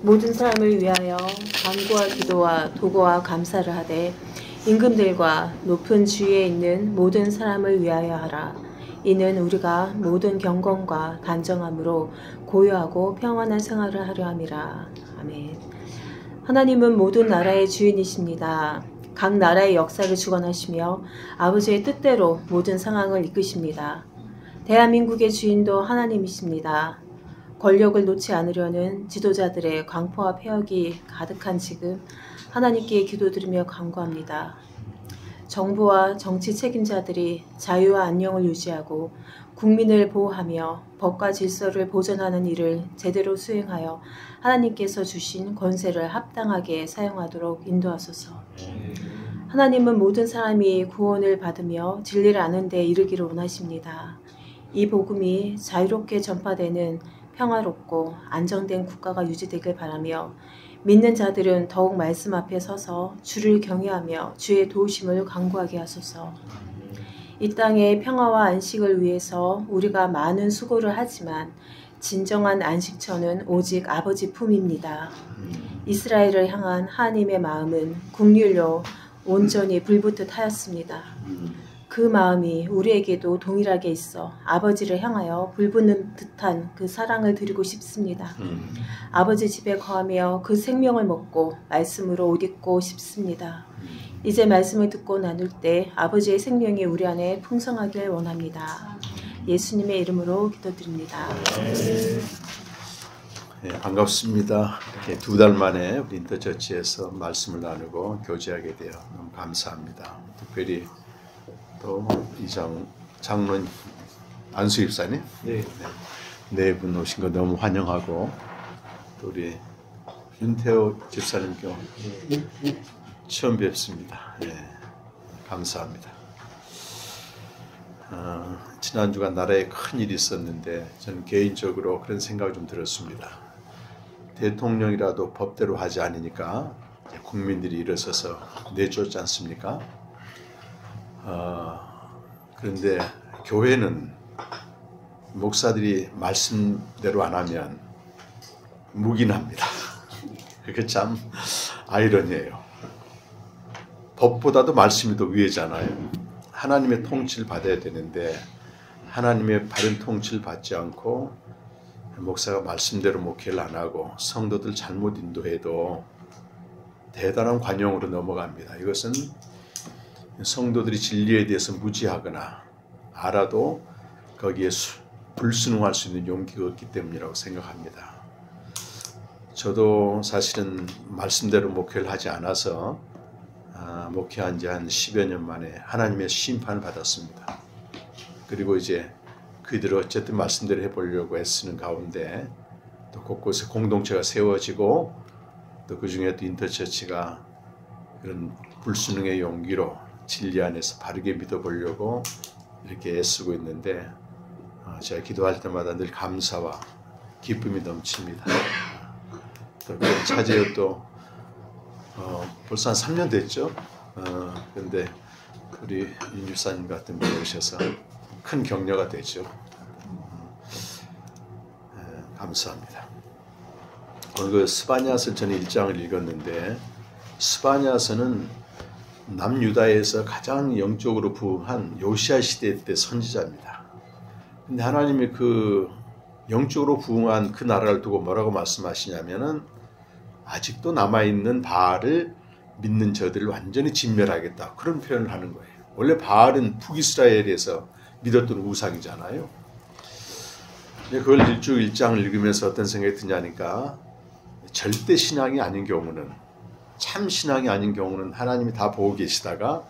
모든 사람을 위하여 간구와 기도와 도구와 감사를 하되 임금들과 높은 주위에 있는 모든 사람을 위하여 하라. 이는 우리가 모든 경건과 단정함으로 고요하고 평안한 생활을 하려 함이라. 아멘. 하나님은 모든 나라의 주인이십니다. 각 나라의 역사를 주관하시며 아버지의 뜻대로 모든 상황을 이끄십니다. 대한민국의 주인도 하나님이십니다. 권력을 놓지 않으려는 지도자들의 광포와 폐역이 가득한 지금 하나님께 기도드리며 간구합니다. 정부와 정치 책임자들이 자유와 안녕을 유지하고 국민을 보호하며 법과 질서를 보존하는 일을 제대로 수행하여 하나님께서 주신 권세를 합당하게 사용하도록 인도하소서. 하나님은 모든 사람이 구원을 받으며 진리를 아는 데 이르기를 원하십니다. 이 복음이 자유롭게 전파되는 평화롭고 안정된 국가가 유지되길 바라며 믿는 자들은 더욱 말씀 앞에 서서 주를 경외하며 주의 도우심을 간구하게 하소서. 이 땅의 평화와 안식을 위해서 우리가 많은 수고를 하지만 진정한 안식처는 오직 아버지 품입니다. 이스라엘을 향한 하나님의 마음은 긍휼로 온전히 불붙듯 하였습니다. 그 마음이 우리에게도 동일하게 있어 아버지를 향하여 불붙는 듯한 그 사랑을 드리고 싶습니다. 아버지 집에 거하며 그 생명을 먹고 말씀으로 옷 입고 싶습니다. 이제 말씀을 듣고 나눌 때 아버지의 생명이 우리 안에 풍성하길 원합니다. 예수님의 이름으로 기도드립니다. 네, 반갑습니다. 이렇게 2달 만에 우리 인터처치에서 말씀을 나누고 교제하게 되어 너무 감사합니다. 특별히 또 이장 장로님 안수 입사님 네 분 오신 거 너무 환영하고 또 우리 윤태호 집사님께 처음 뵙습니다. 네, 감사합니다. 지난주가 나라에 큰 일이 있었는데 저는 개인적으로 그런 생각이 좀 들었습니다. 대통령이라도 법대로 하지 않으니까 국민들이 일어서서 내쫓지 않습니까? 그런데 교회는 목사들이 말씀대로 안 하면 묵인합니다. 그게 참 아이러니해요. 법보다도 말씀이 더 위에잖아요. 하나님의 통치를 받아야 되는데 하나님의 바른 통치를 받지 않고 목사가 말씀대로 목회를 안 하고 성도들 잘못 인도해도 대단한 관용으로 넘어갑니다. 이것은 성도들이 진리에 대해서 무지하거나 알아도 거기에 불순응할 수 있는 용기가 없기 때문이라고 생각합니다. 저도 사실은 말씀대로 목회를 하지 않아서 목회한 지 한 10여 년 만에 하나님의 심판을 받았습니다. 그리고 이제 그들을 어쨌든 말씀대로 해보려고 애쓰는 가운데 또 곳곳에 공동체가 세워지고 또 그 중에 또 인터처치가 그런 불순응의 용기로 진리 안에서 바르게 믿어보려고 이렇게 애쓰고 있는데 제가 기도할 때마다 늘 감사와 기쁨이 넘칩니다. 또 차제요 또 벌써 한 3년 됐죠. 그런데 우리 윤 집사님 같은 분이 오셔서 큰 격려가 되죠. 감사합니다. 오늘 그 스바냐서 전 1장을 읽었는데 스바냐서는 남유다에서 가장 영적으로 부흥한 요시야 시대 때 선지자입니다. 근데 하나님이 그 영적으로 부흥한 그 나라를 두고 뭐라고 말씀하시냐면은 아직도 남아있는 바알을 믿는 저들을 완전히 진멸하겠다. 그런 표현을 하는 거예요. 원래 바알은 북이스라엘에서 믿었던 우상이잖아요. 그걸 1장을 읽으면서 어떤 생각이 드냐니까 절대 신앙이 아닌 경우는 참 신앙이 아닌 경우는 하나님이 다 보고 계시다가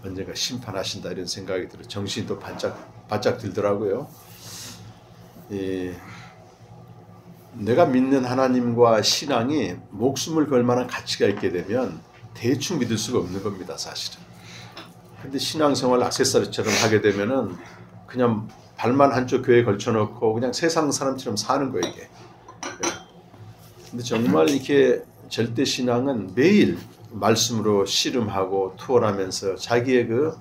언젠가 심판하신다 이런 생각이 들어 정신이 또 바짝 들더라고요. 내가 믿는 하나님과 신앙이 목숨을 걸 만한 가치가 있게 되면 대충 믿을 수가 없는 겁니다, 사실은. 근데 신앙생활 액세서리처럼 하게 되면은 그냥 발만 한쪽 교회에 걸쳐놓고 그냥 세상 사람처럼 사는 거예요, 이게. 근데 정말 이렇게 절대 신앙은 매일 말씀으로 씨름하고 투혼하면서 자기의 그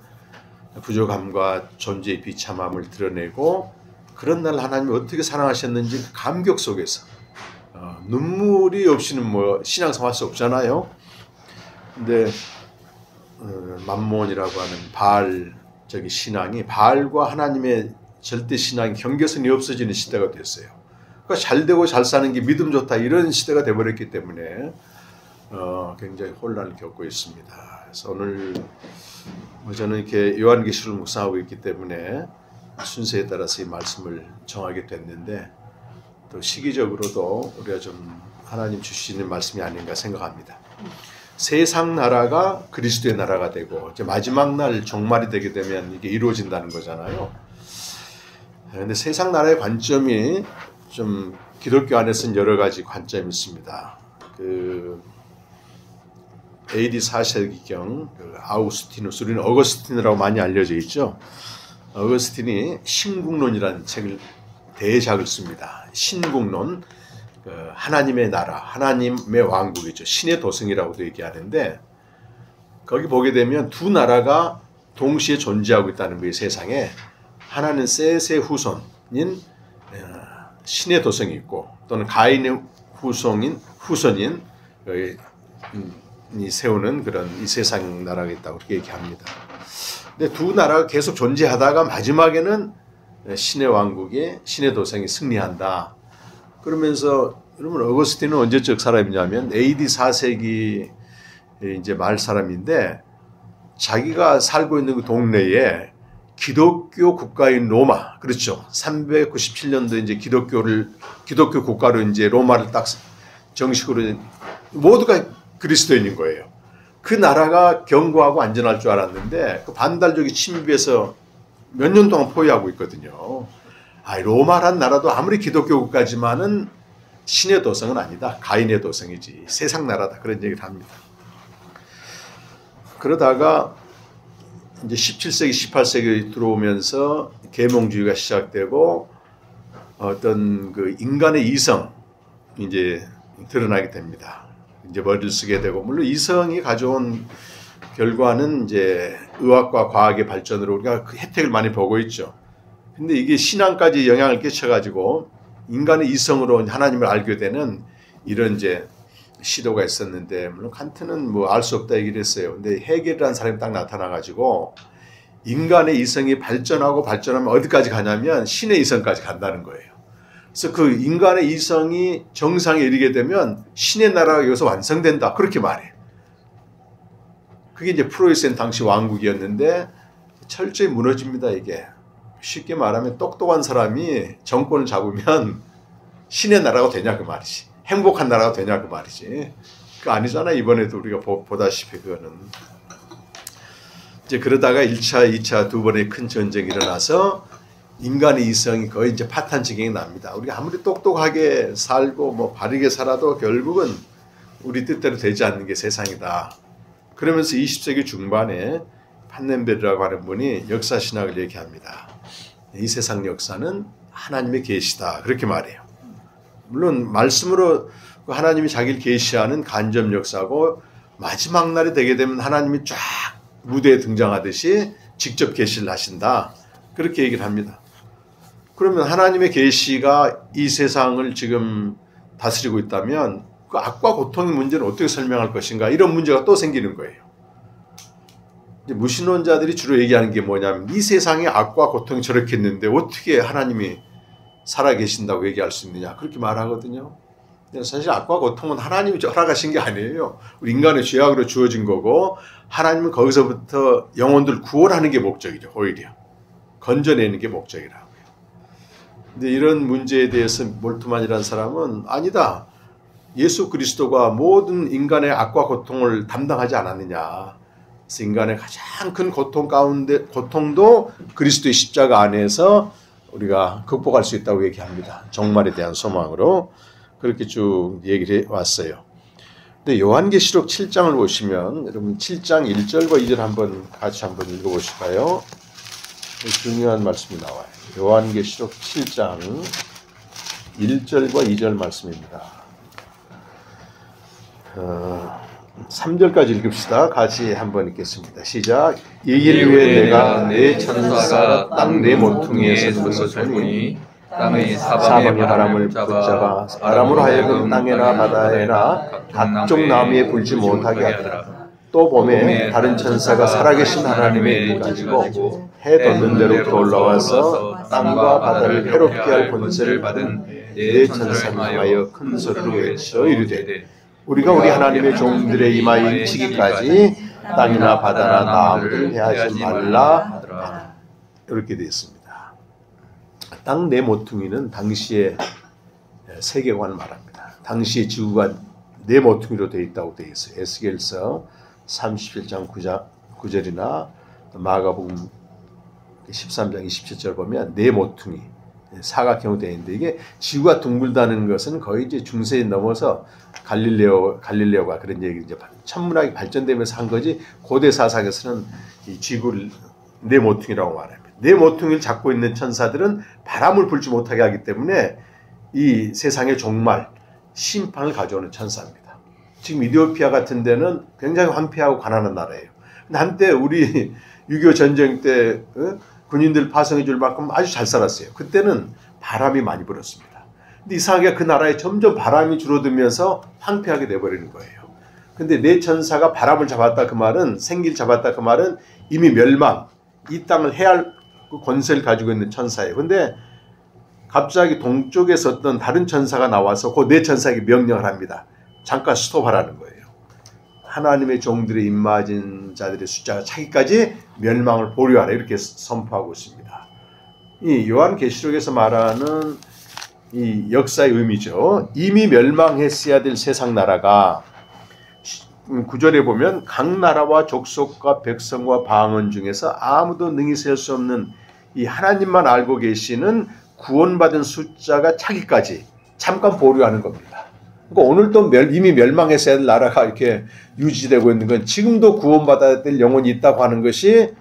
부족함과 존재의 비참함을 드러내고 그런 날 하나님이 어떻게 사랑하셨는지 그 감격 속에서 눈물이 없이는 뭐 신앙생활 할 수 없잖아요. 근데 맘몬이라고 하는 바알적인 신앙이 바알과 하나님의 절대 신앙이 경계선이 없어지는 시대가 됐어요. 그러니까 잘 되고 잘 사는 게 믿음 좋다 이런 시대가 돼버렸기 때문에 굉장히 혼란을 겪고 있습니다. 그래서 오늘 저는 이렇게 요한계시록을 묵상하고 있기 때문에 순서에 따라서 이 말씀을 정하게 됐는데 또 시기적으로도 우리가 좀 하나님 주시는 말씀이 아닌가 생각합니다. 세상 나라가 그리스도의 나라가 되고 이제 마지막 날 종말이 되게 되면 이게 이루어진다는 거잖아요. 그런데 세상 나라의 관점이 좀 기독교 안에서는 여러 가지 관점이 있습니다. AD 4세기경 아우구스티누스, 우리는 어거스틴이라고 많이 알려져 있죠. 어거스틴이 신국론이라는 책을 대작을 씁니다. 신국론, 하나님의 나라, 하나님의 왕국이죠. 신의 도성이라고도 얘기하는데 거기 보게 되면 두 나라가 동시에 존재하고 있다는 거예요. 세상에. 하나는 셋의 후손인 신의 도성이 있고 또는 가인의 후손인 이 세우는 그런 이 세상 나라가 있다고 그렇게 얘기합니다. 근데 두 나라가 계속 존재하다가 마지막에는 신의 왕국에 신의 도성이 승리한다. 그러면서 여러분 어거스틴은 언제적 사람이냐면 AD 4세기 이제 말 사람인데 자기가 살고 있는 그 동네에 기독교 국가인 로마, 그렇죠. 397년도 이제 기독교 국가로 이제 로마를 딱 정식으로 모두가 그리스도인인 거예요. 그 나라가 견고하고 안전할 줄 알았는데 그 반달족이 침입해서 몇 년 동안 포위하고 있거든요. 로마란 나라도 아무리 기독교 국가지만은 신의 도성은 아니다. 가인의 도성이지. 세상 나라다. 그런 얘기를 합니다. 그러다가 이제 17세기, 18세기 들어오면서 계몽주의가 시작되고 어떤 그 인간의 이성이 이제 드러나게 됩니다. 이제 머리를 쓰게 되고, 물론 이성이 가져온 결과는 이제 의학과 과학의 발전으로 우리가 그 혜택을 많이 보고 있죠. 근데 이게 신앙까지 영향을 끼쳐가지고 인간의 이성으로 하나님을 알게 되는 이런 이제 시도가 있었는데, 물론 칸트는 뭐 알 수 없다 얘기를 했어요. 근데 헤겔이라는 사람이 딱 나타나가지고 인간의 이성이 발전하고 발전하면 어디까지 가냐면 신의 이성까지 간다는 거예요. 그래서 그 인간의 이성이 정상에 이르게 되면 신의 나라가 여기서 완성된다. 그렇게 말해요. 그게 이제 프로이센 당시 왕국이었는데 철저히 무너집니다, 이게. 쉽게 말하면 똑똑한 사람이 정권을 잡으면 신의 나라가 되냐 그 말이지. 행복한 나라가 되냐 그 말이지. 그거 아니잖아. 이번에도 우리가 보다시피 그거는. 이제 그러다가 1차, 2차 두 번의 큰 전쟁이 일어나서 인간의 이성이 거의 이제 파탄 지경이 납니다. 우리가 아무리 똑똑하게 살고 뭐 바르게 살아도 결국은 우리 뜻대로 되지 않는 게 세상이다. 그러면서 20세기 중반에 판넨베르라고 하는 분이 역사신학을 얘기합니다. 이 세상 역사는 하나님의 계시다. 그렇게 말해요. 물론 말씀으로 하나님이 자기를 계시하는 간접 역사고 마지막 날이 되게 되면 하나님이 쫙 무대에 등장하듯이 직접 계시를 하신다. 그렇게 얘기를 합니다. 그러면 하나님의 계시가 이 세상을 지금 다스리고 있다면 그 악과 고통의 문제는 어떻게 설명할 것인가, 이런 문제가 또 생기는 거예요. 이제 무신론자들이 주로 얘기하는 게 뭐냐면 이 세상에 악과 고통이 저렇게 있는데 어떻게 하나님이 살아계신다고 얘기할 수 있느냐, 그렇게 말하거든요. 사실 악과 고통은 하나님이 허락하신 게 아니에요. 우리 인간의 죄악으로 주어진 거고, 하나님은 거기서부터 영혼들 구원하는 게 목적이죠. 오히려 건져내는 게 목적이라고요. 근데 이런 문제에 대해서 몰트만이라는 사람은 아니다. 예수 그리스도가 모든 인간의 악과 고통을 담당하지 않았느냐. 그래서 인간의 가장 큰 고통 가운데 고통도 그리스도의 십자가 안에서 우리가 극복할 수 있다고 얘기합니다. 종말에 대한 소망으로 그렇게 쭉 얘기를 해왔어요. 근데 요한계시록 7장을 보시면 여러분 7장 1절과 2절 한번 같이 한번 읽어보실까요? 중요한 말씀이 나와요. 요한계시록 7장 1절과 2절 말씀입니다. 3절까지 읽읍시다. 같이 한번 읽겠습니다. 시작. 이 일 후에 내가 내 천사가 땅 내 모퉁이에서 서서 보니 땅의 사방의 바람을 붙잡아 바람으로 하여금 땅에나 바다에나 각종 나무에 불지 못하게 하더라. 또 봄에 다른 천사가 살아계신 하나님의 이름을 가지고 해 돋는 데로부터 올라와서 땅과 바다를 해롭게 할 권세를 받은 네 천사를 향하여 큰 소리로 외쳐 이르되 우리가 우리 하나님의 종들의 이마에 일치기까지 땅이나 바다나 나무를 해하지 말라 하더라. 이렇게 되어 있습니다. 땅 네 모퉁이는 당시의 세계관을 말합니다. 당시의 지구가 네 모퉁이로 되어 있다고 되어 있어요. 에스겔서 37장 9절이나 마가복음 13장 27절 보면 네 모퉁이 사각형으로 되어 있는데 이게 지구가 둥글다는 것은 거의 이제 중세에 넘어서 갈릴레오가 그런 얘기 이제 천문학이 발전되면서 한 거지 고대 사상에서는 이 지구를 네 모퉁이라고 말합니다. 네 모퉁이를 잡고 있는 천사들은 바람을 불지 못하게 하기 때문에 이 세상의 종말 심판을 가져오는 천사입니다. 지금 이디오피아 같은 데는 굉장히 황폐하고 가난한 나라예요. 근데 한때 우리 6.25 전쟁 때 군인들 파송해 줄 만큼 아주 잘 살았어요. 그때는 바람이 많이 불었습니다. 근데 이상하게 그 나라에 점점 바람이 줄어들면서 황폐하게 돼버리는 거예요. 근데 네 천사가 바람을 잡았다 그 말은 생기를 잡았다 그 말은 이미 멸망, 이 땅을 해할 그 권세를 가지고 있는 천사예요. 근데 갑자기 동쪽에서 어떤 다른 천사가 나와서 그 네 천사에게 명령을 합니다. 잠깐 스톱하라는 거예요. 하나님의 종들의 입맞은 자들의 숫자가 차기까지 멸망을 보류하라 이렇게 선포하고 있습니다. 이 요한계시록에서 말하는 이 역사의 의미죠. 이미 멸망했어야 될 세상 나라가 9절에 보면 각 나라와 족속과 백성과 방언 중에서 아무도 능히 셀 수 없는 이 하나님만 알고 계시는 구원받은 숫자가 차기까지 잠깐 보류하는 겁니다. 그러니까 오늘도 이미 멸망했어야 할 나라가 이렇게 유지되고 있는 건 지금도 구원받아야 될 영혼이 있다고 하는 것이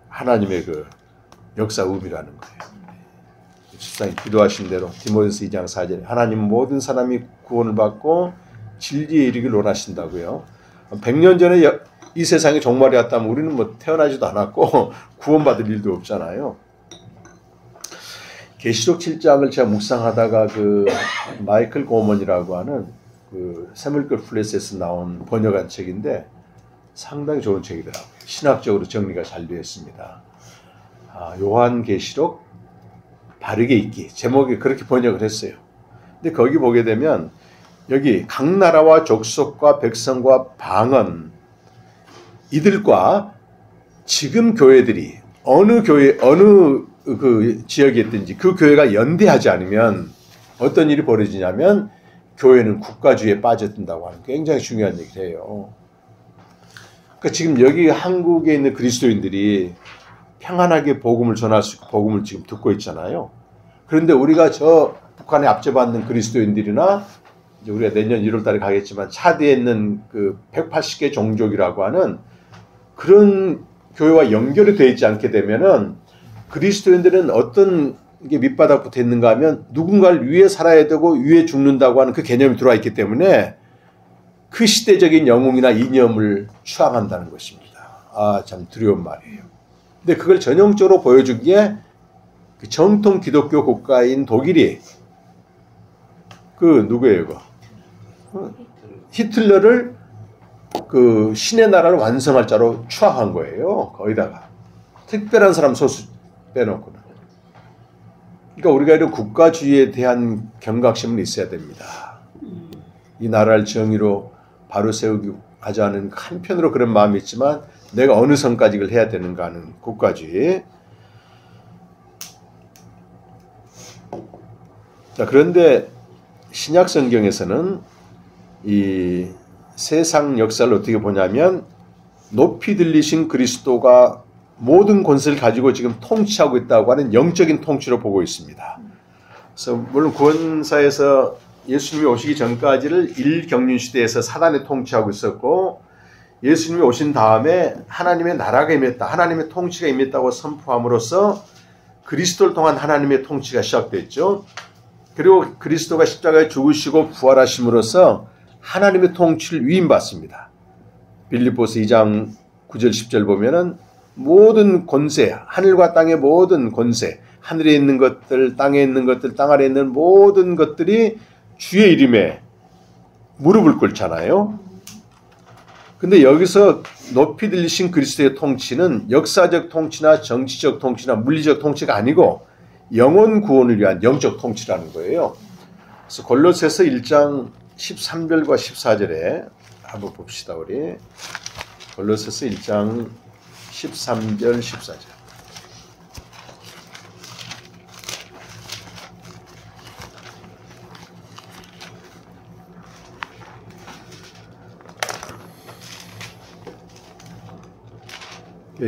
하나님의 그 역사 의미라는 거예요. 십상이 기도하신 대로 디모데서 2장 4절에 하나님 모든 사람이 구원을 받고 진리에 이르기를 원하신다고요. 100년 전에 이 세상에 종말이 왔다면 우리는 뭐 태어나지도 않았고 구원받을 일도 없잖아요. 계시록 7장을 제가 묵상하다가 그 마이클 고먼이라고 하는 그 세물글 플레스에서 나온 번역한 책인데 상당히 좋은 책이더라고요. 신학적으로 정리가 잘 되어 있습니다. 요한계시록 바르게 읽기 제목이 그렇게 번역을 했어요. 근데 거기 보게 되면 여기 각 나라와 족속과 백성과 방언 이들과 지금 교회들이 어느 교회 어느 그 지역에 있든지 그 교회가 연대하지 않으면 어떤 일이 벌어지냐면 교회는 국가주의에 빠져든다고 하는 굉장히 중요한 얘기를 해요. 그러니까 지금 여기 한국에 있는 그리스도인들이 평안하게 복음을 전할 수 있고 복음을 지금 듣고 있잖아요. 그런데 우리가 저 북한에 압제받는 그리스도인들이나 이제 우리가 내년 1월 달에 가겠지만 차드에 있는 그 180개 종족이라고 하는 그런 교회와 연결이 되어 있지 않게 되면은 그리스도인들은 어떤 게 밑바닥 붙어 있는가 하면 누군가를 위해 살아야 되고 위해 죽는다고 하는 그 개념이 들어와 있기 때문에 그 시대적인 영웅이나 이념을 추앙한다는 것입니다. 참 두려운 말이에요. 근데 그걸 전형적으로 보여준 게 그 정통 기독교 국가인 독일이 그 누구예요, 그거? 히틀러를 그 신의 나라를 완성할 자로 추앙한 거예요. 거기다가 특별한 사람 소수 빼놓고는. 그러니까 우리가 이런 국가주의에 대한 경각심은 있어야 됩니다. 이 나라를 정의로 바로 세우기 하자는 한편으로 그런 마음이 있지만 내가 어느 선까지 이걸 해야 되는가 하는 국가주의. 자, 그런데 신약 성경에서는 이 세상 역사를 어떻게 보냐면 높이 들리신 그리스도가 모든 권세를 가지고 지금 통치하고 있다고 하는 영적인 통치로 보고 있습니다. 그래서 물론 구원사에서 예수님이 오시기 전까지를 일경륜 시대에서 사단이 통치하고 있었고 예수님이 오신 다음에 하나님의 나라가 임했다. 하나님의 통치가 임했다고 선포함으로써 그리스도를 통한 하나님의 통치가 시작됐죠. 그리고 그리스도가 십자가에 죽으시고 부활하심으로써 하나님의 통치를 위임받습니다. 빌립보서 2장 9절 10절 보면은 모든 권세, 하늘과 땅의 모든 권세, 하늘에 있는 것들, 땅에 있는 것들, 땅 아래에 있는 모든 것들이 주의 이름에 무릎을 꿇잖아요. 근데 여기서 높이 들리신 그리스도의 통치는 역사적 통치나 정치적 통치나 물리적 통치가 아니고 영혼 구원을 위한 영적 통치라는 거예요. 그래서 골로새서 1장 13절과 14절에 한번 봅시다. 우리 골로새서 1장 13절 14절.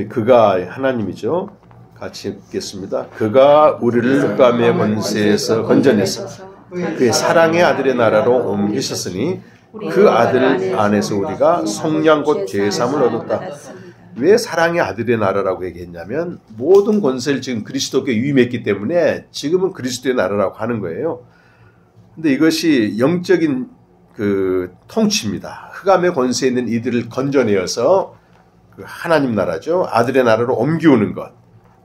그가 하나님이죠. 같이 읽겠습니다. 그가 우리를 흑암의 권세에서 건져내서 그의 사랑의 아들의 나라로 옮기셨으니 그 아들 안에서 우리가 속량 곧 죄사함을 얻었다. 왜 사랑의 아들의 나라라고 얘기했냐면 모든 권세를 지금 그리스도께 위임했기 때문에 지금은 그리스도의 나라라고 하는 거예요. 근데 이것이 영적인 그 통치입니다. 흑암의 권세에 있는 이들을 건져내어서 그 하나님 나라죠. 아들의 나라로 옮기우는 것.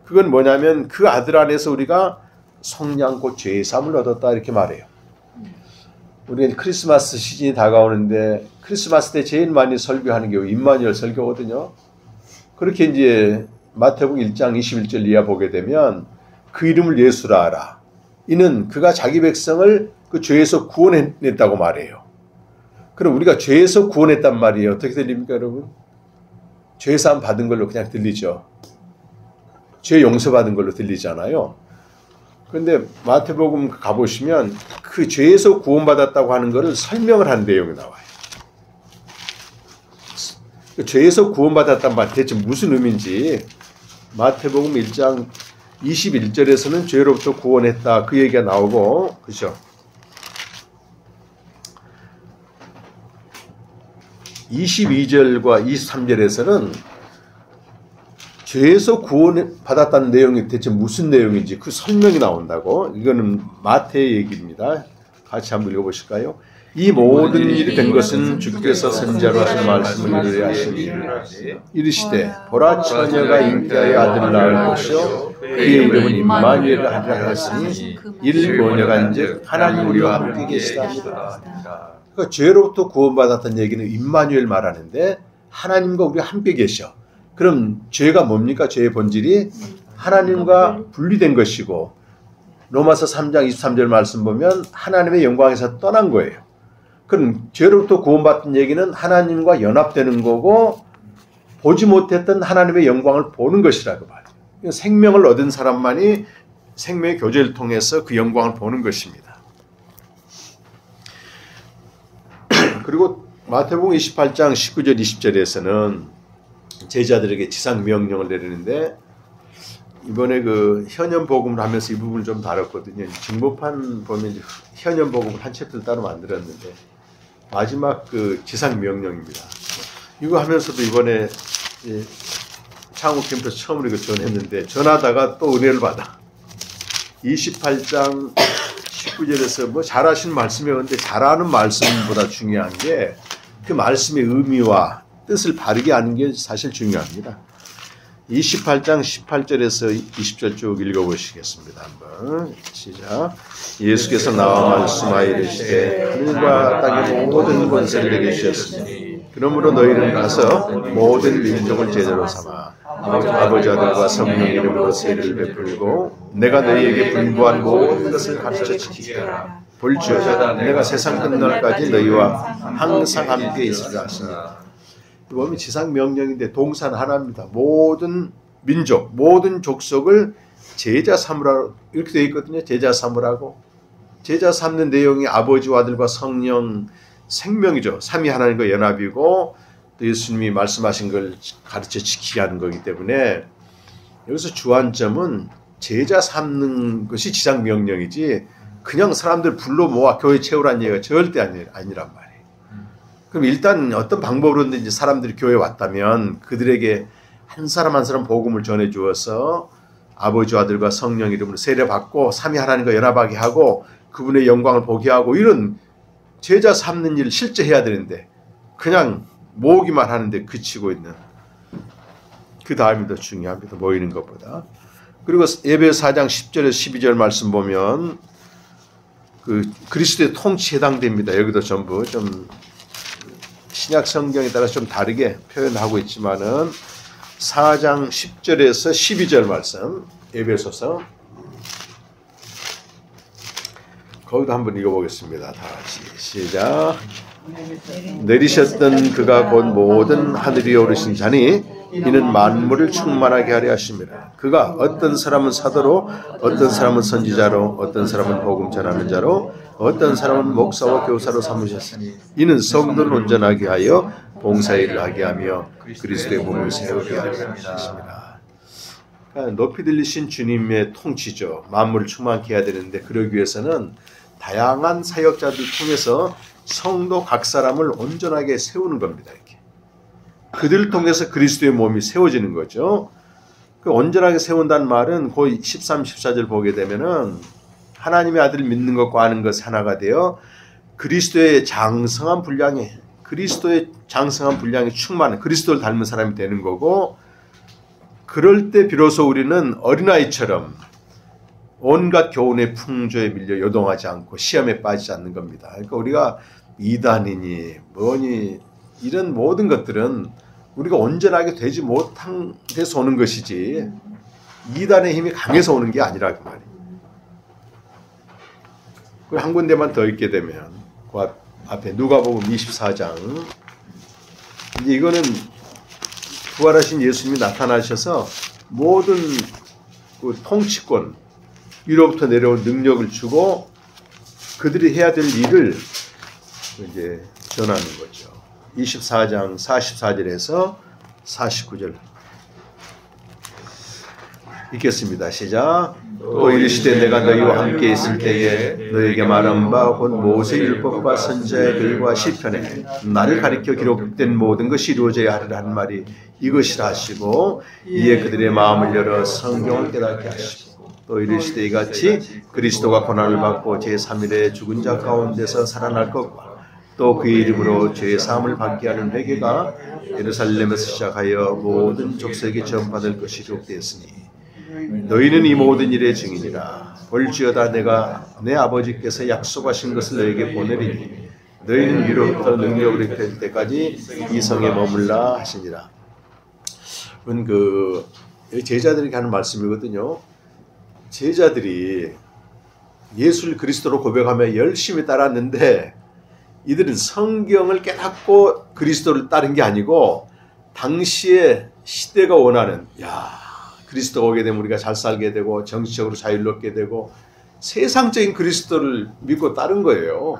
그건 뭐냐면 그 아들 안에서 우리가 속량 곧 죄사함을 얻었다 이렇게 말해요. 우리는 크리스마스 시즌이 다가오는데 크리스마스 때 제일 많이 설교하는 게 임마누엘 설교거든요. 그렇게 이제 마태복음 1장 21절 이하 보게 되면 그 이름을 예수라 하라. 이는 그가 자기 백성을 그 죄에서 구원했다고 말해요. 그럼 우리가 죄에서 구원했단 말이에요. 어떻게 들립니까, 여러분? 죄사함 받은 걸로 그냥 들리죠. 죄 용서받은 걸로 들리잖아요. 그런데 마태복음 가보시면 그 죄에서 구원받았다고 하는 것을 설명을 한 내용이 나와요. 죄에서 구원받았단 말 대체 무슨 의미인지 마태복음 1장 21절에서는 죄로부터 구원했다 그 얘기가 나오고 그죠? 22절과 23절에서는 죄에서 구원받았다는 내용이 대체 무슨 내용인지 그 설명이 나온다고. 이거는 마태의 얘기입니다. 같이 한번 읽어보실까요? 이 모든 일이 된 것은 주께서 선지자로 하신 말씀을 이루려 하시니 이르시되 보라 처녀가 인자의 아들을 낳을 것이요 그의 이름은 임마누엘이라 하리라 하였으니 이를 번역한즉 하나님 우리와 함께 계시다. 그러니까 죄로부터 구원받았다는 얘기는 임마누엘 말하는데 하나님과 우리가 함께 계셔. 그럼 죄가 뭡니까? 죄의 본질이 하나님과 분리된 것이고 로마서 3장 23절 말씀 보면 하나님의 영광에서 떠난 거예요. 그럼 죄로부터 구원받은 얘기는 하나님과 연합되는 거고 보지 못했던 하나님의 영광을 보는 것이라고 말해요. 생명을 얻은 사람만이 생명의 교제를 통해서 그 영광을 보는 것입니다. 그리고 마태복음 28장 19절 20절에서는 제자들에게 지상 명령을 내리는데 이번에 그 현현복음을 하면서 이 부분을 좀 다뤘거든요. 증거판 보면 현현복음을 한 챕터를 따로 만들었는데 마지막 그 지상 명령입니다. 이거 하면서도 이번에 창업 캠프에서 처음으로 이거 전했는데 전하다가 또 은혜를 받아. 28장 19절에서 뭐 잘하신 말씀이었는데 잘하는 말씀보다 중요한 게 그 말씀의 의미와 뜻을 바르게 아는 게 사실 중요합니다. 28장 18절에서 20절 쭉 읽어보시겠습니다. 한번 시작. 예수께서 나와 말씀하여 이르시되 하늘과 땅의 모든 권세를 내게 주셨으니 그러므로 너희는 가서 모든 민족을 제자로 삼아 아버지 아들과 성령 이름으로 세례를 베풀고 내가 너희에게 분부한 모든 것을 가르쳐 지키라. 볼지어다 내가 세상 끝날까지 너희와 항상 함께 있으리라 하시니. 보면 지상 명령인데 동사는 하나입니다. 모든 민족, 모든 족속을 제자 삼으라고 이렇게 되어 있거든요. 제자 삼으라고. 제자 삼는 내용이 아버지와 아들과 성령 생명이죠. 삼위 하나님과 연합이고 또 예수님이 말씀하신 걸 가르쳐 지키게 하는 거기 때문에 여기서 주안점은 제자 삼는 것이 지상 명령이지 그냥 사람들 불러 모아 교회 채우라는 얘기가 절대 아니란 말이에요. 그럼 일단 어떤 방법으로든지 사람들이 교회에 왔다면 그들에게 한 사람 한 사람 복음을 전해 주어서 아버지와 아들과 성령 이름으로 세례받고 삼위 하나님과 연합하게 하고 그분의 영광을 보게 하고 이런 제자 삼는 일을 실제 해야 되는데 그냥 모으기만 하는데 그치고 있는 그 다음이 더 중요합니다. 모이는 것보다. 그리고 에베소 4장 10절에서 12절 말씀 보면 그 그리스도의 통치에 해당됩니다. 여기도 전부 좀 신약 성경에 따라 좀 다르게 표현하고 있지만은 4장 10절에서 12절 말씀 에베소서 거기도 한번 읽어보겠습니다. 다 같이 시작. 내리셨던 그가 곧 모든 하늘 위에 오르신 자니 이는 만물을 충만하게 하려 하심이라. 그가 어떤 사람은 사도로, 어떤 사람은 선지자로, 어떤 사람은 복음 전하는 자로, 어떤 사람은 목사와 교사로 삼으셨으니 이는 성도를 온전하게 하여 봉사일을 하게 하며 그리스도의 몸을 세우게 하려 하십니다. 그러니까 높이 들리신 주님의 통치죠. 만물을 충만케 해야 되는데 그러기 위해서는 다양한 사역자들 통해서 성도 각 사람을 온전하게 세우는 겁니다. 이렇게. 그들을 통해서 그리스도의 몸이 세워지는 거죠. 그 온전하게 세운다는 말은 거의 13, 14절 보게 되면은 하나님의 아들을 믿는 것과 아는 것이 하나가 되어 그리스도의 장성한 분량에 충만한 그리스도를 닮은 사람이 되는 거고, 그럴 때 비로소 우리는 어린아이처럼 온갖 교훈의 풍조에 밀려 요동하지 않고 시험에 빠지지 않는 겁니다. 그러니까 우리가 이단이니 뭐니 이런 모든 것들은 우리가 온전하게 되지 못한 데서 오는 것이지 이단의 힘이 강해서 오는 게 아니라 그 말이에요. 한 군데만 더 읽게 되면 그 앞에 누가복음 24장, 이제 이거는 부활하신 예수님이 나타나셔서 모든 그 통치권 위로부터 내려온 능력을 주고 그들이 해야 될 일을 이제 전하는 거죠. 24장 44절에서 49절 읽겠습니다. 시작. 또 이르시되 내가 너희와 함께 있을 때에 너희에게 말한 바 곧 모세의 율법과 선지자의 글과 시편에 나를 가리켜 기록된 모든 것이 이루어져야 하리라 한 말이 이것이라 하시고, 이에 그들의 마음을 열어 성경을 깨닫게 하시고, 또 이르시되 이같이 그리스도가 고난을 받고 제3일에 죽은 자 가운데서 살아날 것과 또 그의 이름으로 죄 사함을 받게 하는 회개가 예루살렘에서 시작하여 모든 족속에게 전파될 것이 기록되었으니 너희는 이 모든 일의 증인이라. 볼지어다 내가 내 아버지께서 약속하신 것을 너희에게 보내리니 너희는 위로부터 능력을 입게 될 때까지 이 성에 머물라 하시니라. 그 제자들에게 하는 말씀이거든요. 제자들이 예수를 그리스도로 고백하며 열심히 따랐는데 이들은 성경을 깨닫고 그리스도를 따른 게 아니고 당시에 시대가 원하는 그리스도가 오게 되면 우리가 잘 살게 되고 정치적으로 자유롭게 되고 세상적인 그리스도를 믿고 따른 거예요.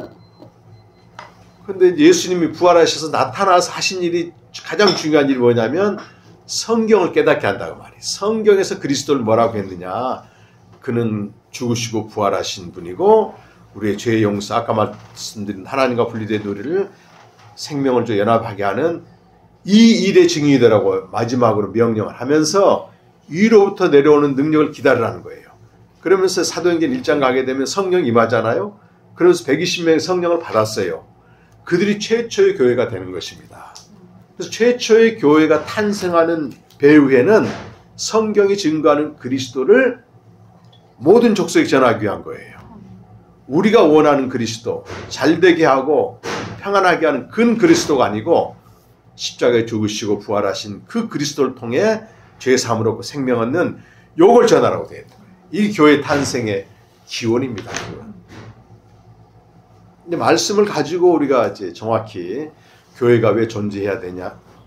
그런데 예수님이 부활하셔서 나타나서 하신 일이 가장 중요한 일이 뭐냐면 성경을 깨닫게 한다고 말이에요. 성경에서 그리스도를 뭐라고 했느냐. 그는 죽으시고 부활하신 분이고 우리의 죄의 용서, 아까 말씀드린 하나님과 분리된 우리를 생명을 좀 연합하게 하는 이 일의 증인이 되라고 마지막으로 명령을 하면서 위로부터 내려오는 능력을 기다리라는 거예요. 그러면서 사도행전 1장 가게 되면 성령 임하잖아요. 그래서 120명의 성령을 받았어요. 그들이 최초의 교회가 되는 것입니다. 그래서 최초의 교회가 탄생하는 배후에는 성경이 증거하는 그리스도를 모든 족속에 전하기 위한 거예요. 우리가 원하는 그리스도, 잘되게 하고 평안하게 하는 근 그리스도가 아니고 십자가에 죽으시고 부활하신 그 그리스도를 통해 죄 사함을 얻고 생명 얻는 요걸 전하라고 되어 있는 거예요. 이 교회 탄생의 기원입니다. 근데 말씀을 가지고 우리가 이제 정확히 교회가 왜 존재해야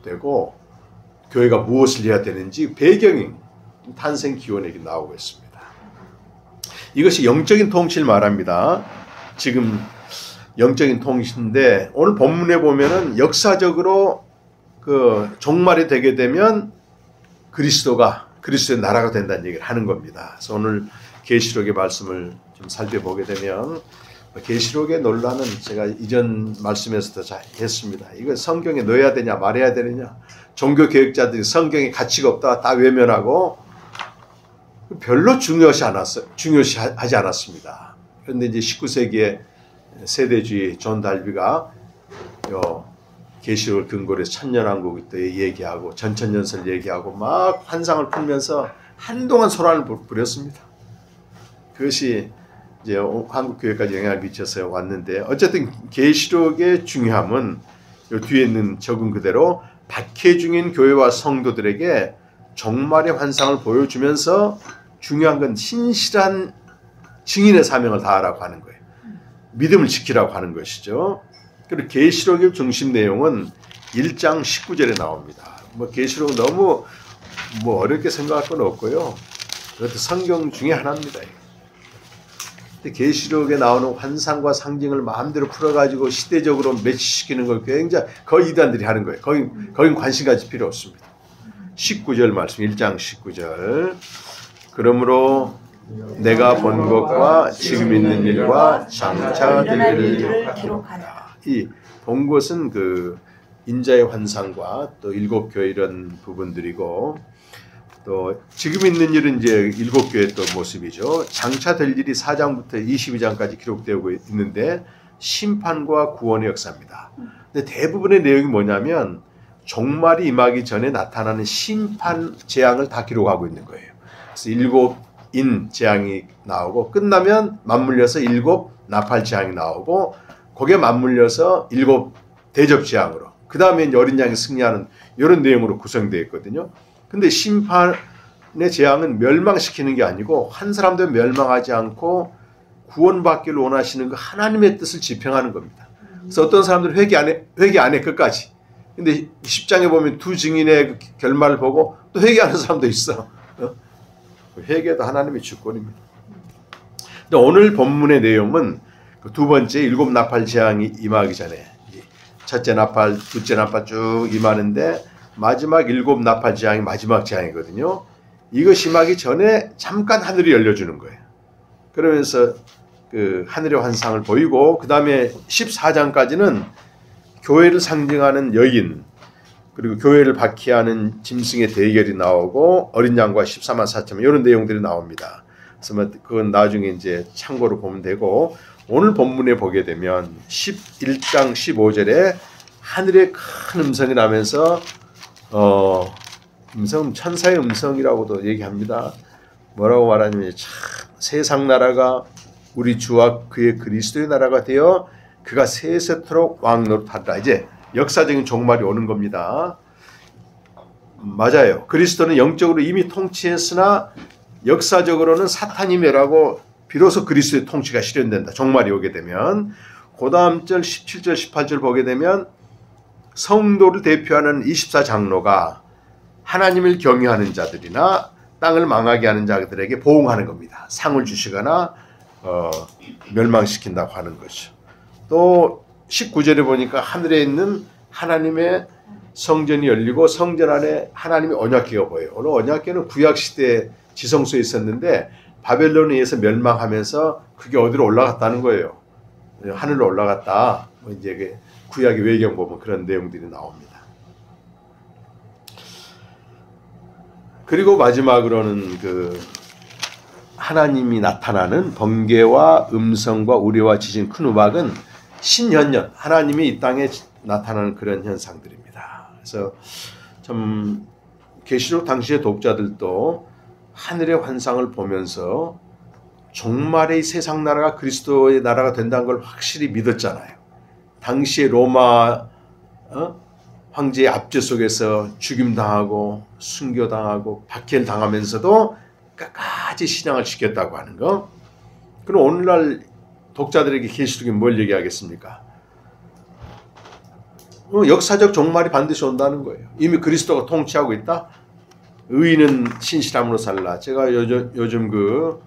되고 교회가 무엇을 해야 되는지 배경이 탄생 기원에게 나오고 있습니다. 이것이 영적인 통치를 말합니다. 지금 영적인 통치인데 오늘 본문에 보면은 역사적으로 그 종말이 되게 되면 그리스도의 나라가 된다는 얘기를 하는 겁니다. 그래서 오늘 계시록의 말씀을 좀 살펴보게 되면 계시록의 논란은 제가 이전 말씀에서도 잘 했습니다. 이거 성경에 넣어야 되냐 말해야 되느냐. 종교 개혁자들이 성경에 가치가 없다 다 외면하고 별로 중요시 하지 않았습니다. 그런데 이제 19세기에 세대주의 존 달비가 계시록을 근거로 해서 천년왕국 때 얘기하고 전천년설 얘기하고 막 환상을 풀면서 한동안 소란을 부렸습니다. 그것이 이제 한국 교회까지 영향을 미쳐서 왔는데 어쨌든 계시록의 중요함은 요 뒤에 있는 적은 그대로 박해 중인 교회와 성도들에게 종말의 환상을 보여주면서 중요한 건 신실한 증인의 사명을 다하라고 하는 거예요. 믿음을 지키라고 하는 것이죠. 그리고 계시록의 중심 내용은 1장 19절에 나옵니다. 뭐 계시록은 너무 뭐 어렵게 생각할 건 없고요. 그것도 성경 중에 하나입니다. 근데 계시록에 나오는 환상과 상징을 마음대로 풀어가지고 시대적으로 매치시키는 걸 굉장히 거의 이단들이 하는 거예요. 거긴 관심 가질 필요 없습니다. 19절 말씀 1장 19절 그러므로 내가 본 것과 지금 있는 일과 장차 될 일을 기록하라. 이 본 것은 그 인자의 환상과 또 일곱 교회 이런 부분들이고 또 지금 있는 일은 이제 일곱 교회 또 모습이죠. 장차 될 일이 4장부터 22장까지 기록되고 있는데 심판과 구원의 역사입니다. 근데 대부분의 내용이 뭐냐면 종말이 임하기 전에 나타나는 심판 재앙을 다 기록하고 있는 거예요. 그래서 일곱인 재앙이 나오고 끝나면 맞물려서 일곱 나팔 재앙이 나오고 거기에 맞물려서 일곱 대접 재앙으로 그 다음에 어린 양이 승리하는 이런 내용으로 구성되어 있거든요. 근데 심판의 재앙은 멸망시키는 게 아니고 한 사람도 멸망하지 않고 구원받기를 원하시는 그 하나님의 뜻을 집행하는 겁니다. 그래서 어떤 사람들은 회개 안 해 끝까지. 근데 10장에 보면 두 증인의 그 결말을 보고 또 회개하는 사람도 있어. 회개도 하나님의 주권입니다. 근데 오늘 본문의 내용은 그 두 번째 일곱 나팔 재앙이 임하기 전에 첫째 나팔, 둘째 나팔 쭉 임하는데 마지막 일곱 나팔 재앙이 마지막 재앙이거든요. 이것이 임하기 전에 잠깐 하늘이 열려주는 거예요. 그러면서 그 하늘의 환상을 보이고 그 다음에 14장까지는 교회를 상징하는 여인 그리고 교회를 바퀴하는 짐승의 대결이 나오고 어린 양과 14만 4천 이런 내용들이 나옵니다. 그래서 그건 나중에 이제 참고로 보면 되고 오늘 본문에 보게 되면 11장 15절에 하늘에 큰 음성이 나면서 음성 천사의 음성이라고도 얘기합니다. 뭐라고 말하냐면 참 세상 나라가 우리 주와 그의 그리스도의 나라가 되어 그가 세세토록 왕노릇하리라. 이제 역사적인 종말이 오는 겁니다. 맞아요. 그리스도는 영적으로 이미 통치했으나 역사적으로는 사탄이 멸하고 비로소 그리스도의 통치가 실현된다. 종말이 오게 되면 그 다음 절 17절 18절 보게 되면 성도를 대표하는 24장로가 하나님을 경외하는 자들이나 땅을 망하게 하는 자들에게 보응하는 겁니다. 상을 주시거나 멸망시킨다고 하는 것이죠. 또 19절에 보니까 하늘에 있는 하나님의 성전이 열리고 성전 안에 하나님의 언약궤가 보여요. 오늘 언약궤는 구약시대에 지성소에 있었는데 바벨론에 의해서 멸망하면서 그게 어디로 올라갔다는 거예요. 하늘로 올라갔다. 이제 구약의 외경 보면 그런 내용들이 나옵니다. 그리고 마지막으로는 그 하나님이 나타나는 번개와 음성과 우레와 지진 큰 우박은 신현년 하나님이 이 땅에 나타나는 그런 현상들입니다. 그래서 참 계시록 당시의 독자들도 하늘의 환상을 보면서 종말의 세상 나라가 그리스도의 나라가 된다는 걸 확실히 믿었잖아요. 당시의 로마 황제의 압제 속에서 죽임당하고 순교당하고 박해를 당하면서도 끝까지 신앙을 지켰다고 하는 거. 그럼 오늘날 독자들에게 계시록이 뭘 얘기하겠습니까? 역사적 종말이 반드시 온다는 거예요. 이미 그리스도가 통치하고 있다. 의인은 신실함으로 살라. 제가 요즘 그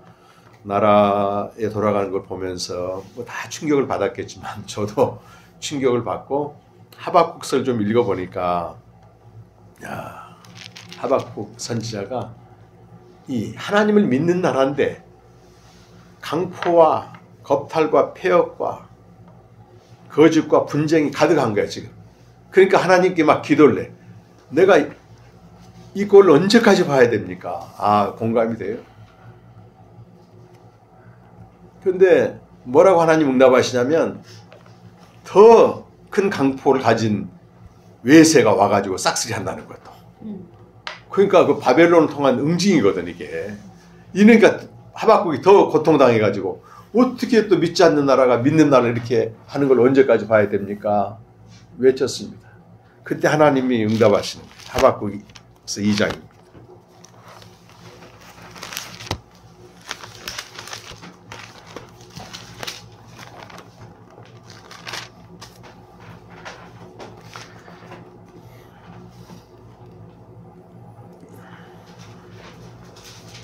나라에 돌아가는 걸 보면서 뭐 다 충격을 받았겠지만 저도 충격을 받고 하박국서를 좀 읽어보니까 하박국 선지자가 이 하나님을 믿는 나라인데 강포와 겁탈과 폐역과 거짓과 분쟁이 가득한 거야 지금. 그러니까 하나님께 막 기도를 해. 내가 이 꼴을 언제까지 봐야 됩니까? 공감이 돼요. 그런데 뭐라고 하나님 응답하시냐면 더 큰 강포를 가진 외세가 와가지고 싹쓸이 한다는 것도. 그러니까 그 바벨론을 통한 응징이거든 이게. 이러니까 하박국이 더 고통당해가지고 어떻게 또 믿지 않는 나라가 믿는 나라를 이렇게 하는 걸 언제까지 봐야 됩니까? 외쳤습니다. 그때 하나님이 응답하시는 거예요. 하박국에서 2장입니다.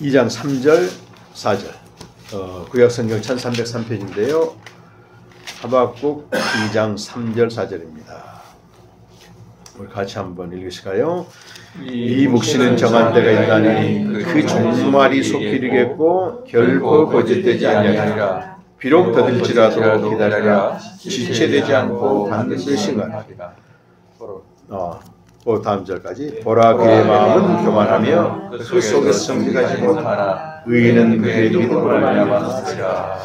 이 장 3절, 4절. 구약성경 1303페이지인데요. 하박국 2장 3절, 4절입니다. 우리 같이 한번 읽으실까요? 이 묵시는 정한 때가 있다니 그 종말이 속히 이르겠고 결코 거짓되지 아니하리라. 비록 더딜지라도 기다리라. 지체되지 않고 반드시 승하리라. 다음 절까지. 보라 그의 마음은 교만하며 그 속에서 정직하지 못하나 의인은 그의 믿음으로 말미암아 살리라.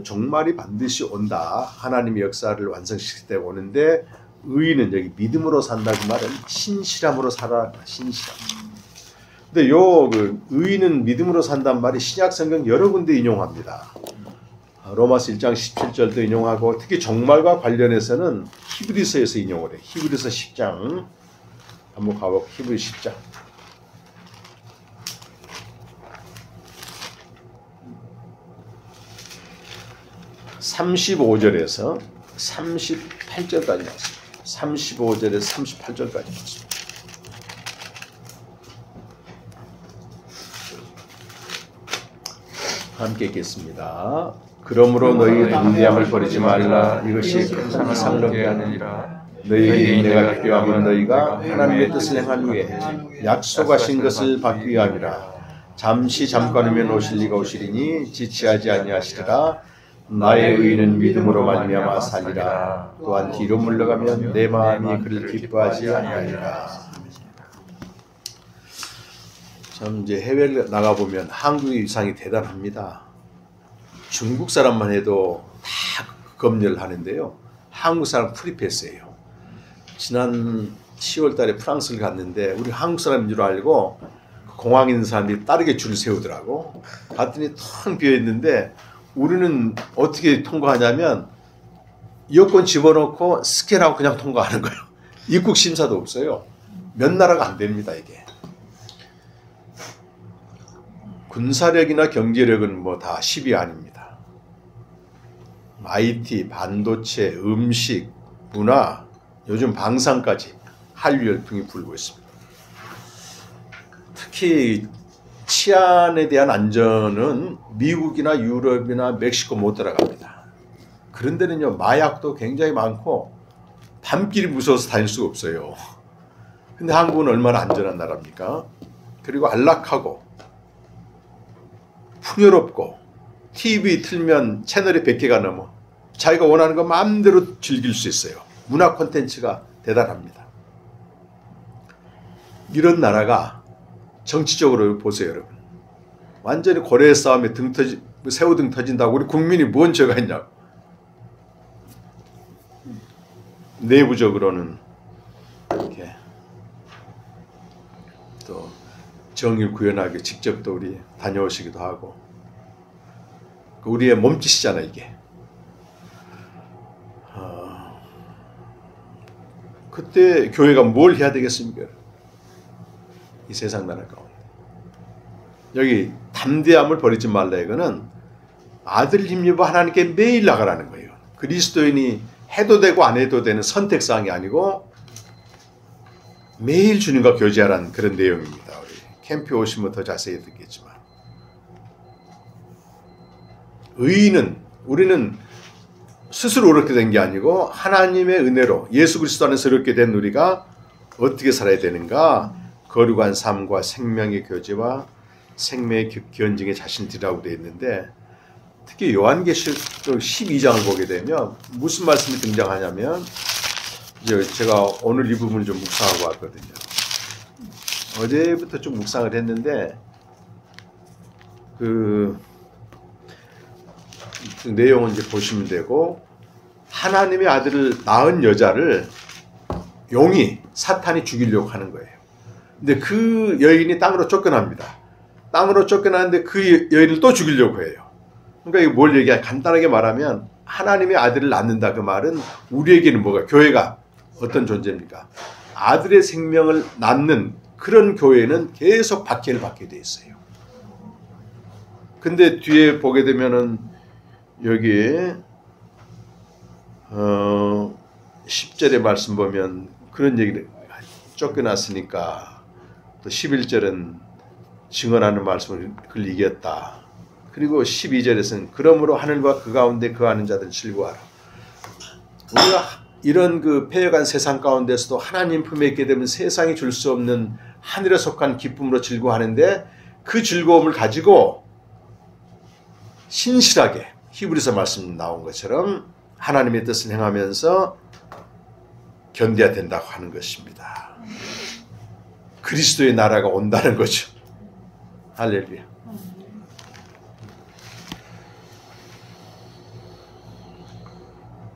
종말이 반드시 온다. 하나님의 역사를 완성시킬 때 오는데 의인은 여기 믿음으로 산다 그 말은 신실함으로 살아라. 신실함. 근데 그 의인은 믿음으로 산다는 말이 신약 성경 여러 군데 인용합니다. 로마서 1장 17절도 인용하고 특히 종말과 관련해서는 히브리서에서 인용을 해요. 히브리서 10장 한번 가볼게요. 히브리 10장. 35절에서 38절까지 나왔습니다. 35절에서 38절까지 나왔습니다. 함께 읽겠습니다. 그러므로 너희 담대함을 버리지 말라. 이것이 큰 상을 얻게 하느니라. 너희에게 인내가 필요하면 너희가 하나님의 뜻을 행한 후에 약속하신 것을 받기 위함이라. 잠시 잠깐이면 오실 리가 오시리니 지체하지 아니하시리라. 나의 의인은 믿음으로 말미암아 살리라. 또한 뒤로 물러가면 내 마음이 그를 기뻐하지 아니하리라. 참 이제 해외를 나가 보면 한국의 위상이 대단합니다. 중국 사람만 해도 다 검열하는데요. 한국 사람 프리패스예요. 지난 10월달에 프랑스를 갔는데 우리 한국 사람인 줄 알고 공항에 있는 사람들이 빠르게 줄을 세우더라고. 갔더니 텅 비어 있는데 우리는 어떻게 통과하냐면 여권 집어넣고 스캔하고 그냥 통과하는 거예요. 입국 심사도 없어요. 몇 나라가 안 됩니다 이게. 군사력이나 경제력은 뭐 다 10위 아닙니다. IT, 반도체, 음식, 문화, 요즘 방산까지 한류 열풍이 불고 있습니다. 특히 치안에 대한 안전은 미국이나 유럽이나 멕시코 못 들어갑니다. 그런 데는요 마약도 굉장히 많고 밤길이 무서워서 다닐 수가 없어요. 근데 한국은 얼마나 안전한 나라입니까? 그리고 안락하고 풍요롭고 TV 틀면 채널이 100개가 넘어 자기가 원하는 거 마음대로 즐길 수 있어요. 문화 콘텐츠가 대단합니다. 이런 나라가 정치적으로 보세요 여러분. 완전히 고래 싸움에 새우등 터진다고 우리 국민이 뭔 죄가 있냐고. 내부적으로는 이렇게 또 정의를 구현하기 직접 또 우리 다녀오시기도 하고 우리의 몸짓이잖아 이게. 그때 교회가 뭘 해야 되겠습니까? 이 세상 나라 가운데 여기 담대함을 버리지 말라 이거는 아들 힘입어 하나님께 매일 나가라는 거예요. 그리스도인이 해도 되고 안 해도 되는 선택사항이 아니고 매일 주님과 교제하라는 그런 내용입니다. 우리 캠프에 오시면 더 자세히 듣겠지만 우리는 스스로 그렇게 된 게 아니고 하나님의 은혜로 예수 그리스도 안에서 이렇게 된 우리가 어떻게 살아야 되는가. 거룩한 삶과 생명의 교제와 생명의 견증에 자신 드리라고 되어 있는데 특히 요한계시록 12장을 보게 되면 무슨 말씀이 등장하냐면 이제 제가 오늘 이 부분을 좀 묵상하고 왔거든요. 어제부터 좀 묵상을 했는데 그 내용은 이제 보시면 되고 하나님의 아들을 낳은 여자를 용이 사탄이 죽이려고 하는 거예요. 근데 그 여인이 땅으로 쫓겨납니다. 땅으로 쫓겨나는데 그 여인을 또 죽이려고 해요. 그러니까 이거 뭘 얘기해? 간단하게 말하면 하나님의 아들을 낳는다 그 말은 우리에게는 뭐가? 교회가 어떤 존재입니까? 아들의 생명을 낳는 그런 교회는 계속 박해를 받게 돼 있어요. 근데 뒤에 보게 되면은 여기 10절의 말씀 보면 그런 얘기를 쫓겨났으니까 또 11절은 증언하는 말씀을 그를 이겼다. 그리고 12절에서는 그러므로 하늘과 그 가운데 거하는 자들 즐거워하라. 우리가 이런 그 패역한 세상 가운데서도 하나님 품에 있게 되면 세상이 줄 수 없는 하늘에 속한 기쁨으로 즐거워하는데 그 즐거움을 가지고 신실하게 히브리서 말씀 나온 것처럼 하나님의 뜻을 행하면서 견뎌야 된다고 하는 것입니다. 그리스도의 나라가 온다는 거죠. 할렐루야.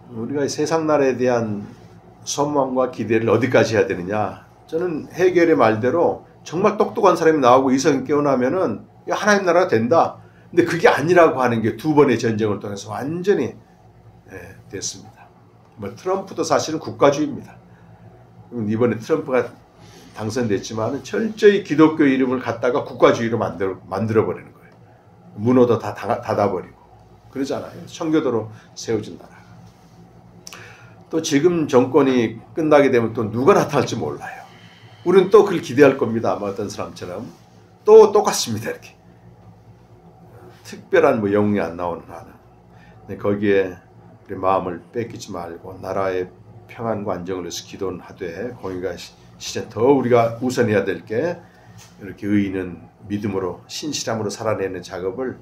우리가 세상 나라에 대한 소망과 기대를 어디까지 해야 되느냐? 저는 헤겔의 말대로 정말 똑똑한 사람이 나오고 이성이 깨어나면은 하나님 나라가 된다. 근데 그게 아니라고 하는 게 두 번의 전쟁을 통해서 완전히 됐습니다. 뭐 트럼프도 사실은 국가주의입니다. 이번에 트럼프가 당선됐지만 철저히 기독교 이름을 갖다가 국가주의로 만들어버리는 거예요. 문호도 다 닫아버리고 그러잖아요. 청교도로 세워진 나라. 또 지금 정권이 끝나게 되면 또 누가 나타날지 몰라요. 우리는 또 그걸 기대할 겁니다. 아마 어떤 사람처럼. 또 똑같습니다. 이렇게. 특별한 뭐 영웅이 안 나오는 한은. 근데 거기에 우리 마음을 뺏기지 말고 나라의 평안과 안정을 위해서 기도는 하되 공의가 시작 더 우리가 우선해야 될 게 이렇게 의인은 믿음으로 신실함으로 살아내는 작업을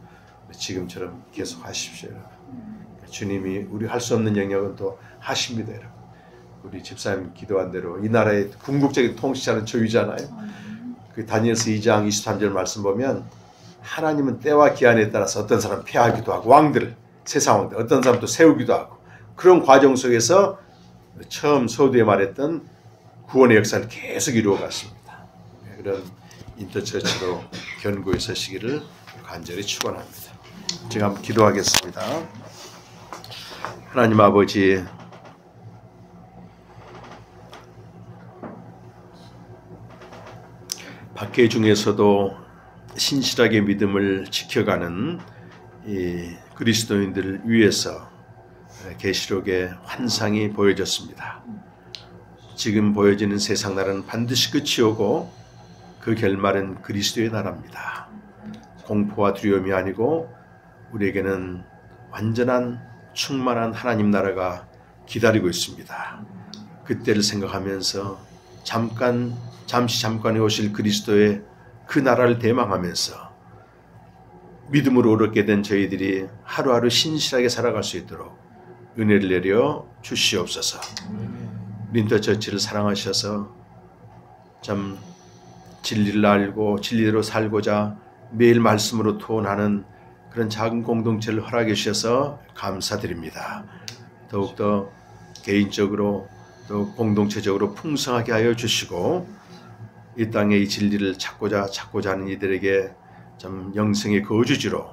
지금처럼 계속 하십시오. 주님이 우리 할 수 없는 영역은 또 하십니다. 여러분. 우리 집사님 기도한 대로 이 나라의 궁극적인 통치자는 저희잖아요. 그 다니엘서 2장 23절 말씀 보면 하나님은 때와 기한에 따라서 어떤 사람 폐하기도 하고 왕들을 세상 왕들 어떤 사람도 세우기도 하고 그런 과정 속에서 처음 서두에 말했던 구원의 역사를 계속 이루어갔습니다. 그런 인터처치로 견고히 서시기를 간절히 축원합니다. 제가 한번 기도하겠습니다. 하나님 아버지, 박해 중에서도 신실하게 믿음을 지켜가는 이 그리스도인들을 위해서 계시록의 환상이 보여졌습니다. 지금 보여지는 세상 나라는 반드시 끝이 오고 그 결말은 그리스도의 나라입니다. 공포와 두려움이 아니고 우리에게는 완전한 충만한 하나님 나라가 기다리고 있습니다. 그때를 생각하면서 잠시 잠깐에 오실 그리스도의 그 나라를 대망하면서 믿음으로 얻게 된 저희들이 하루하루 신실하게 살아갈 수 있도록 은혜를 내려 주시옵소서. 린터처치를 사랑하셔서 참 진리를 알고 진리대로 살고자 매일 말씀으로 토론하는 그런 작은 공동체를 허락해 주셔서 감사드립니다. 더욱더 개인적으로 또 공동체적으로 풍성하게 하여 주시고 이 땅의 이 진리를 찾고자 하는 이들에게 참 영생의 거주지로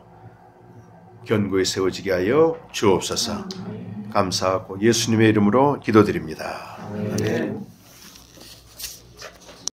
견고히 세워지게 하여 주옵소서. 감사하고 예수님의 이름으로 기도드립니다. 아멘.